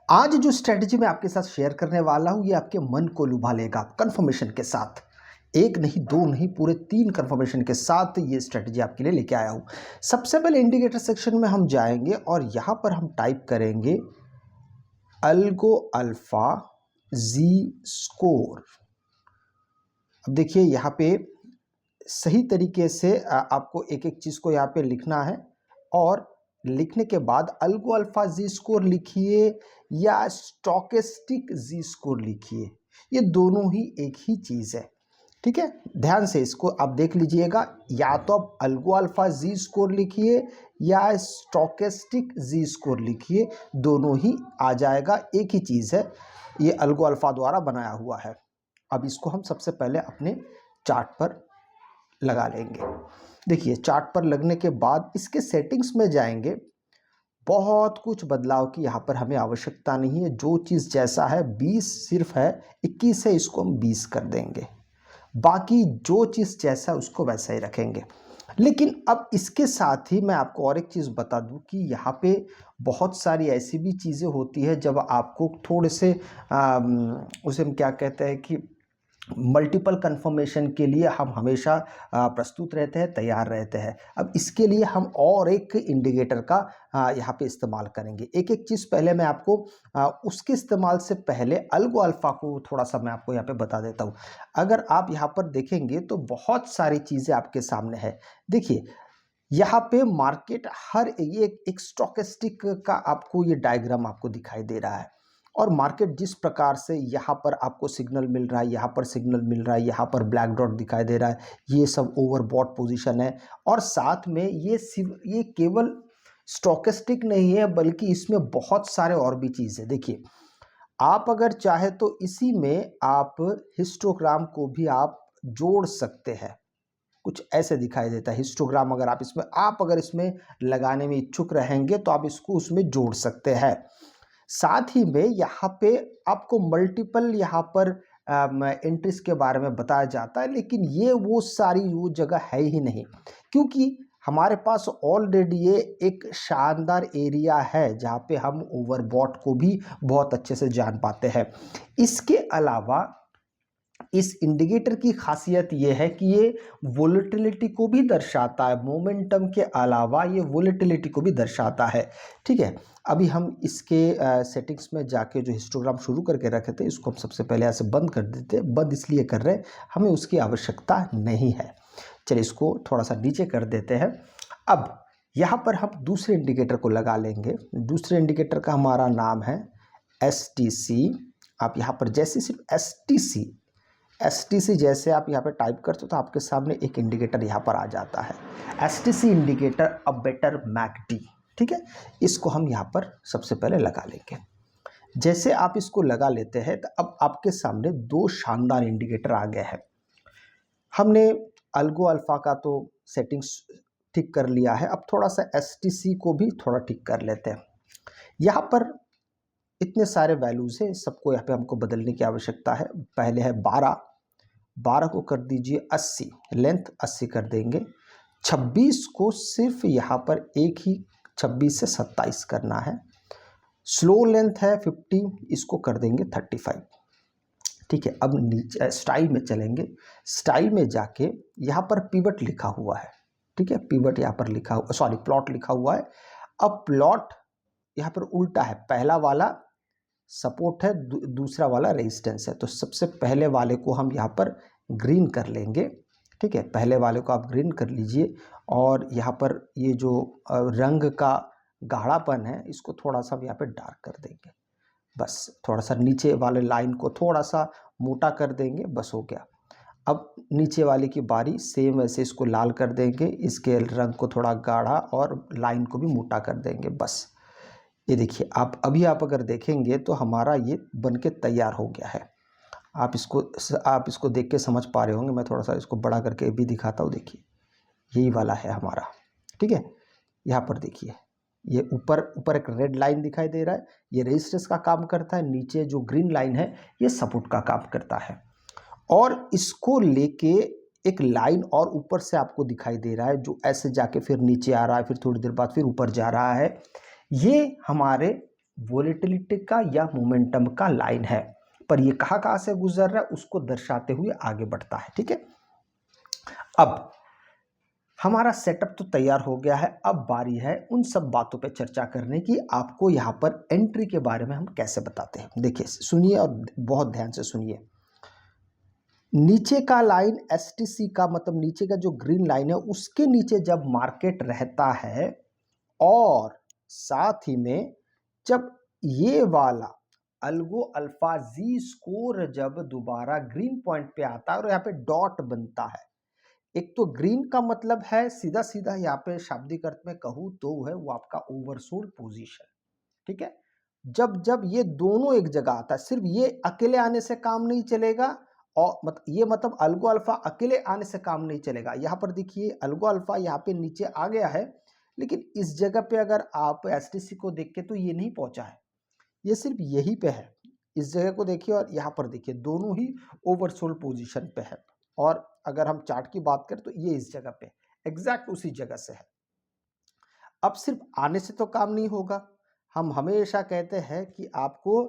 आज जो स्ट्रेटजी मैं आपके साथ शेयर करने वाला हूं, ये आपके मन को लुभा लेगा कंफर्मेशन के साथ। एक नहीं, दो नहीं, पूरे 3 कंफर्मेशन के साथ ये स्ट्रेटजी आपके लिए लेके आया हूं। सबसे पहले इंडिकेटर सेक्शन में हम जाएंगे और यहां पर हम टाइप करेंगे अल्गो अल्फा जी स्कोर। अब देखिए यहाँ पे सही तरीके से आपको एक एक चीज़ को यहाँ पे लिखना है और लिखने के बाद अल्गो अल्फा जी स्कोर लिखिए या स्टोकेस्टिक जी स्कोर लिखिए, ये दोनों ही एक ही चीज़ है। ठीक है, ध्यान से इसको आप देख लीजिएगा। या तो आप अल्गो अल्फा जी स्कोर लिखिए या स्टोकेस्टिक जी स्कोर लिखिए, दोनों ही आ जाएगा, एक ही चीज़ है। ये अल्गो अल्फा द्वारा बनाया हुआ है। अब इसको हम सबसे पहले अपने चार्ट पर लगा लेंगे। देखिए चार्ट पर लगने के बाद इसके सेटिंग्स में जाएंगे। बहुत कुछ बदलाव की यहाँ पर हमें आवश्यकता नहीं है। जो चीज़ जैसा है 20 सिर्फ है, 21 है, इसको हम 20 कर देंगे। बाकी जो चीज़ जैसा है उसको वैसा ही रखेंगे। लेकिन अब इसके साथ ही मैं आपको और एक चीज़ बता दूं कि यहाँ पे बहुत सारी ऐसी भी चीज़ें होती है जब आपको थोड़े से उसे हम क्या कहते हैं कि मल्टीपल कंफर्मेशन के लिए हम हमेशा प्रस्तुत रहते हैं, तैयार रहते हैं। अब इसके लिए हम और एक इंडिकेटर का यहाँ पे इस्तेमाल करेंगे। एक एक चीज़ पहले मैं आपको उसके इस्तेमाल से पहले अल्गो अल्फा को थोड़ा सा मैं आपको यहाँ पे बता देता हूँ। अगर आप यहाँ पर देखेंगे तो बहुत सारी चीज़ें आपके सामने है। देखिए यहाँ पे मार्केट हर एक स्टोकेस्टिक का आपको ये डायग्राम आपको दिखाई दे रहा है और मार्केट जिस प्रकार से यहाँ पर आपको सिग्नल मिल रहा है, यहाँ पर सिग्नल मिल रहा है, यहाँ पर ब्लैक डॉट दिखाई दे रहा है, ये सब ओवरबॉट पोजीशन है। और साथ में ये केवल स्टोकेस्टिक नहीं है बल्कि इसमें बहुत सारे और भी चीज़ है। देखिए आप अगर चाहे तो इसी में आप हिस्टोग्राम को भी आप जोड़ सकते हैं। कुछ ऐसे दिखाई देता है हिस्टोग्राम। अगर आप अगर इसमें लगाने में इच्छुक रहेंगे तो आप इसको उसमें जोड़ सकते हैं। साथ ही में यहाँ पे आपको मल्टीपल यहाँ पर एंट्रीज के बारे में बताया जाता है, लेकिन ये वो जगह है ही नहीं, क्योंकि हमारे पास ऑलरेडी ये एक शानदार एरिया है जहाँ पे हम ओवरबॉट को भी बहुत अच्छे से जान पाते हैं। इसके अलावा इस इंडिकेटर की खासियत ये है कि ये वोलेटिलिटी को भी दर्शाता है, मोमेंटम के अलावा ये वोलेटिलिटी को भी दर्शाता है। ठीक है, अभी हम इसके सेटिंग्स में जाके जो हिस्टोग्राम शुरू करके रखे थे इसको हम सबसे पहले ऐसे बंद कर देते हैं। बंद इसलिए कर रहे हैं, हमें उसकी आवश्यकता नहीं है। चलिए इसको थोड़ा सा नीचे कर देते हैं। अब यहाँ पर हम दूसरे इंडिकेटर को लगा लेंगे। दूसरे इंडिकेटर का हमारा नाम है STC। आप यहाँ पर जैसे सिर्फ STC जैसे आप यहाँ पे टाइप करते हो तो आपके सामने एक इंडिकेटर यहाँ पर आ जाता है, STC indicator a better McD. ठीक है, इसको हम यहाँ पर सबसे पहले लगा लेंगे। जैसे आप इसको लगा लेते हैं तो अब आपके सामने 2 शानदार इंडिकेटर आ गए हैं। हमने अल्गो अल्फा का तो सेटिंग्स ठीक कर लिया है, अब थोड़ा सा STC को भी थोड़ा ठीक कर लेते हैं। यहाँ पर इतने सारे वैल्यूज़ हैं, सबको यहाँ पे हमको बदलने की आवश्यकता है। पहले है 12 को कर दीजिए 80, लेंथ 80 कर देंगे। 26 को सिर्फ यहाँ पर एक ही 26 से 27 करना है। स्लो लेंथ है 50, इसको कर देंगे 35। ठीक है, अब नीचे स्टाइल में चलेंगे। स्टाइल में जाके यहाँ पर पिवट लिखा हुआ है। ठीक है, पिवट यहाँ पर लिखा हुआ, सॉरी प्लॉट लिखा हुआ है। अब प्लॉट यहाँ पर उल्टा है, पहला वाला सपोर्ट है, दूसरा वाला रेजिस्टेंस है। तो सबसे पहले वाले को हम यहाँ पर ग्रीन कर लेंगे। ठीक है, पहले वाले को आप ग्रीन कर लीजिए और यहाँ पर ये जो रंग का गाढ़ापन है इसको थोड़ा सा यहाँ पे डार्क कर देंगे। बस थोड़ा सा नीचे वाले लाइन को थोड़ा सा मोटा कर देंगे, बस हो गया। अब नीचे वाले की बारी, सेम वैसे इसको लाल कर देंगे, इसके रंग को थोड़ा गाढ़ा और लाइन को भी मोटा कर देंगे। बस ये देखिए, आप अगर देखेंगे तो हमारा ये बनके तैयार हो गया है। आप इसको देख के समझ पा रहे होंगे। मैं थोड़ा सा इसको बड़ा करके भी दिखाता हूँ। देखिए यही वाला है हमारा। ठीक है, यहाँ पर देखिए ये ऊपर एक रेड लाइन दिखाई दे रहा है, ये रेजिस्टेंस का काम करता है। नीचे जो ग्रीन लाइन है ये सपोर्ट का काम करता है। और इसको लेके एक लाइन और ऊपर से आपको दिखाई दे रहा है जो ऐसे जाके फिर नीचे आ रहा है, फिर थोड़ी देर बाद फिर ऊपर जा रहा है। ये हमारे वोलेटिलिटी का या मोमेंटम का लाइन है, पर ये कहाँ से गुजर रहा है उसको दर्शाते हुए आगे बढ़ता है। ठीक है, अब हमारा सेटअप तो तैयार हो गया है, अब बारी है उन सब बातों पे चर्चा करने की, आपको यहाँ पर एंट्री के बारे में हम कैसे बताते हैं। देखिए सुनिए और बहुत ध्यान से सुनिए। नीचे का लाइन एसटीसी का मतलब नीचे का जो ग्रीन लाइन है उसके नीचे जब मार्केट रहता है और साथ ही में जब ये वाला अल्गो अल्फा जी स्कोर जब दोबारा ग्रीन पॉइंट पे आता है और यहाँ पे डॉट बनता है, एक तो ग्रीन का मतलब है सीधा सीधा यहाँ पे शाब्दिक अर्थ में कहूँ तो है वो आपका ओवरसोल्ड पोजीशन। ठीक है, जब जब ये दोनों एक जगह आता है, सिर्फ ये अकेले आने से काम नहीं चलेगा और ये मतलब अल्गो अल्फा अकेले आने से काम नहीं चलेगा। यहाँ पर देखिए अल्गो अल्फा यहाँ पे नीचे आ गया है, लेकिन इस जगह पे अगर आप एसटीसी को देख के तो ये नहीं पहुंचा है, ये सिर्फ यही पे है। इस जगह को देखिए और यहाँ पर देखिए दोनों ही ओवरसोल्ड पोजीशन पे है, और अगर हम चार्ट की बात करें तो ये इस जगह पे एग्जैक्ट उसी जगह से है। अब सिर्फ आने से तो काम नहीं होगा, हम हमेशा कहते हैं कि आपको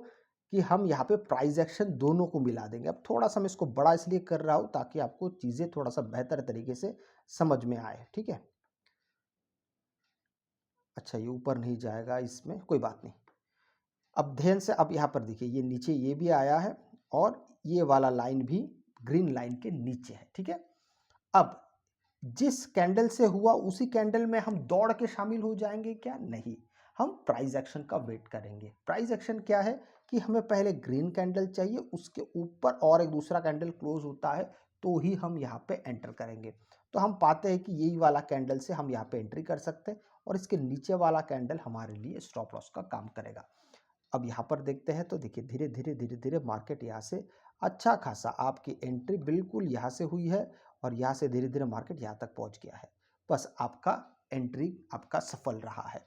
कि हम यहाँ पे प्राइस एक्शन दोनों को मिला देंगे। अब थोड़ा सा मैं इसको बड़ा इसलिए कर रहा हूँ ताकि आपको चीज़ें थोड़ा सा बेहतर तरीके से समझ में आए। ठीक है, अच्छा ये ऊपर नहीं जाएगा, इसमें कोई बात नहीं। अब ध्यान से, अब यहाँ पर देखिए ये नीचे ये भी आया है और ये वाला लाइन भी ग्रीन लाइन के नीचे है। ठीक है, अब जिस कैंडल से हुआ उसी कैंडल में हम दौड़ के शामिल हो जाएंगे क्या? नहीं, हम प्राइस एक्शन का वेट करेंगे। प्राइस एक्शन क्या है कि हमें पहले ग्रीन कैंडल चाहिए, उसके ऊपर और एक दूसरा कैंडल क्लोज होता है तो ही हम यहाँ पे एंटर करेंगे। तो हम पाते हैं कि यही वाला कैंडल से हम यहाँ पे एंट्री कर सकते हैं और इसके नीचे वाला कैंडल हमारे लिए स्टॉप लॉस का काम करेगा। अब यहाँ पर देखते हैं तो देखिए धीरे धीरे मार्केट यहाँ से अच्छा खासा आपकी एंट्री बिल्कुल यहाँ से हुई है और यहाँ से धीरे धीरे मार्केट यहाँ तक पहुँच गया है। बस आपका एंट्री आपका सफल रहा है।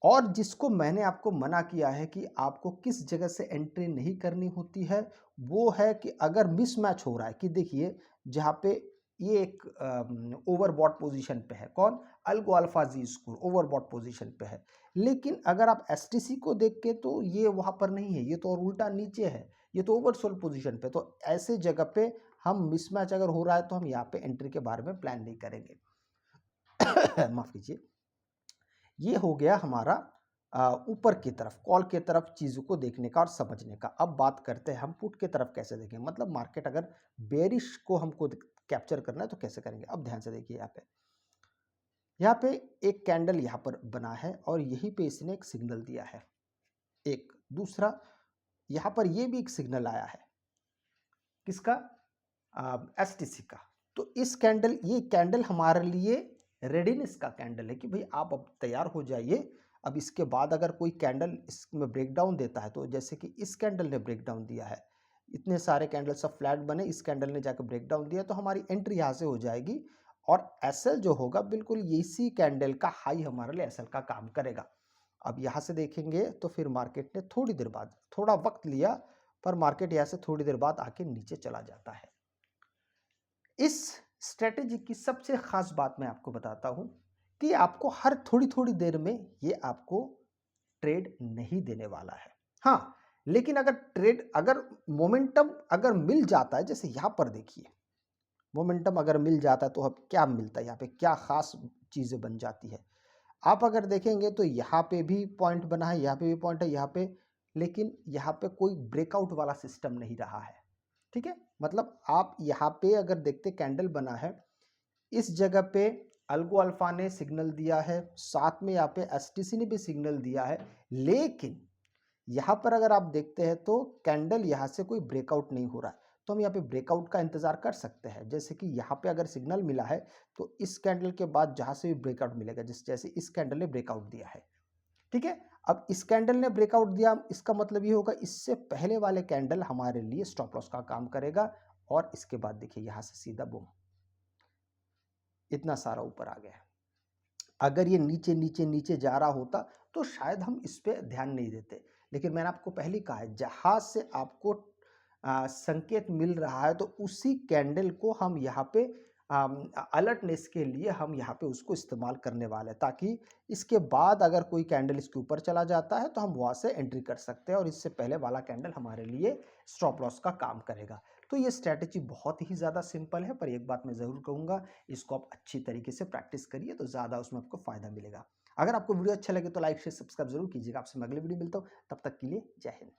और जिसको मैंने आपको मना किया है कि आपको किस जगह से एंट्री नहीं करनी होती है, वो है कि अगर मिसमैच हो रहा है कि देखिए जहाँ पे ये एक ओवरबॉट पोजीशन पे है, कौन? अल्गो अल्फा जी स्कोर ओवरबॉट पोजीशन पे है, लेकिन अगर आप एसटीसी को देख के तो ये वहाँ पर नहीं है, ये तो और उल्टा नीचे है, ये तो ओवरसोल्ड पोजीशन पे। तो ऐसे जगह पे हम मिसमैच अगर हो रहा है तो हम यहाँ पे एंट्री के बारे में प्लान नहीं करेंगे। माफ कीजिए, ये हो गया हमारा ऊपर की तरफ कॉल की तरफ चीज़ों को देखने का और समझने का। अब बात करते हैं हम पुट की तरफ कैसे देखें, मतलब मार्केट अगर बेरिश को हमको कैप्चर करना है तो कैसे करेंगे। अब ध्यान से देखिए, यहाँ पे एक कैंडल यहाँ पर बना है और यहीं पे इसने एक सिग्नल दिया है, एक दूसरा यहाँ पर ये भी एक सिग्नल आया है, किसका? एसटीसी का। तो इस कैंडल, ये कैंडल हमारे लिए रेडीनेस का कैंडल है कि भाई आप अब तैयार हो जाइए। अब इसके बाद अगर कोई कैंडल इसमें ब्रेकडाउन देता है, तो जैसे कि इस कैंडल ने ब्रेकडाउन दिया है, इतने सारे कैंडल सब फ्लैट बने, इस कैंडल ने जाकर ब्रेकडाउन दिया, तो हमारी एंट्री यहाँ से हो जाएगी और एसएल जो होगा बिल्कुल इसी कैंडल का हाई हमारे लिए एसएल का काम करेगा। अब यहाँ से देखेंगे तो फिर मार्केट ने थोड़ी देर बाद, थोड़ा वक्त लिया, पर मार्केट यहाँ से थोड़ी देर बाद आके नीचे चला जाता है। इस स्ट्रेटेजी की सबसे खास बात मैं आपको बताता हूं कि आपको हर थोड़ी थोड़ी देर में ये आपको ट्रेड नहीं देने वाला है। हाँ, लेकिन अगर मोमेंटम अगर मिल जाता है, जैसे यहां पर देखिए मोमेंटम अगर मिल जाता है तो अब क्या मिलता है, यहाँ पे क्या खास चीजें बन जाती है। आप अगर देखेंगे तो यहाँ पे भी पॉइंट बना है, यहाँ पे भी पॉइंट है, यहाँ पे, लेकिन यहाँ पे कोई ब्रेकआउट वाला सिस्टम नहीं रहा है। ठीक है, मतलब आप यहाँ पे अगर देखते कैंडल बना है, इस जगह पे अल्गो अल्फा ने सिग्नल दिया है, साथ में यहाँ पे एसटीसी ने भी सिग्नल दिया है, लेकिन यहाँ पर अगर आप देखते हैं तो कैंडल यहाँ से कोई ब्रेकआउट नहीं हो रहा है। तो हम यहाँ पे ब्रेकआउट का इंतजार कर सकते हैं, जैसे कि यहाँ पे अगर सिग्नल मिला है तो इस कैंडल के बाद जहाँ से भी ब्रेकआउट मिलेगा, जैसे इस कैंडल ने ब्रेकआउट दिया है। ठीक है, अब इस कैंडल ने ब्रेकआउट दिया, इसका मतलब ये होगा इससे पहले वाले कैंडल हमारे लिए स्टॉप लॉस का काम करेगा। और इसके बाद देखिए यहाँ से सीधा बूम, इतना सारा ऊपर आ गया। अगर ये नीचे नीचे नीचे जा रहा होता तो शायद हम इस पे ध्यान नहीं देते, लेकिन मैंने आपको पहले कहा है जहां से आपको संकेत मिल रहा है तो उसी कैंडल को हम यहाँ पे अलर्टनेस के लिए हम यहाँ पे उसको इस्तेमाल करने वाले हैं, ताकि इसके बाद अगर कोई कैंडल इसके ऊपर चला जाता है तो हम वहाँ से एंट्री कर सकते हैं और इससे पहले वाला कैंडल हमारे लिए स्टॉप लॉस का काम करेगा। तो ये स्ट्रैटेजी बहुत ही ज़्यादा सिंपल है, पर एक बात मैं ज़रूर कहूँगा, इसको आप अच्छी तरीके से प्रैक्टिस करिए तो ज़्यादा उसमें आपको फ़ायदा मिलेगा। अगर आपको वीडियो अच्छा लगे तो लाइक शेयर सब्सक्राइब जरूर कीजिएगा। आपसे मैं अगले वीडियो मिलता हूँ, तब तक के लिए जय हिंद।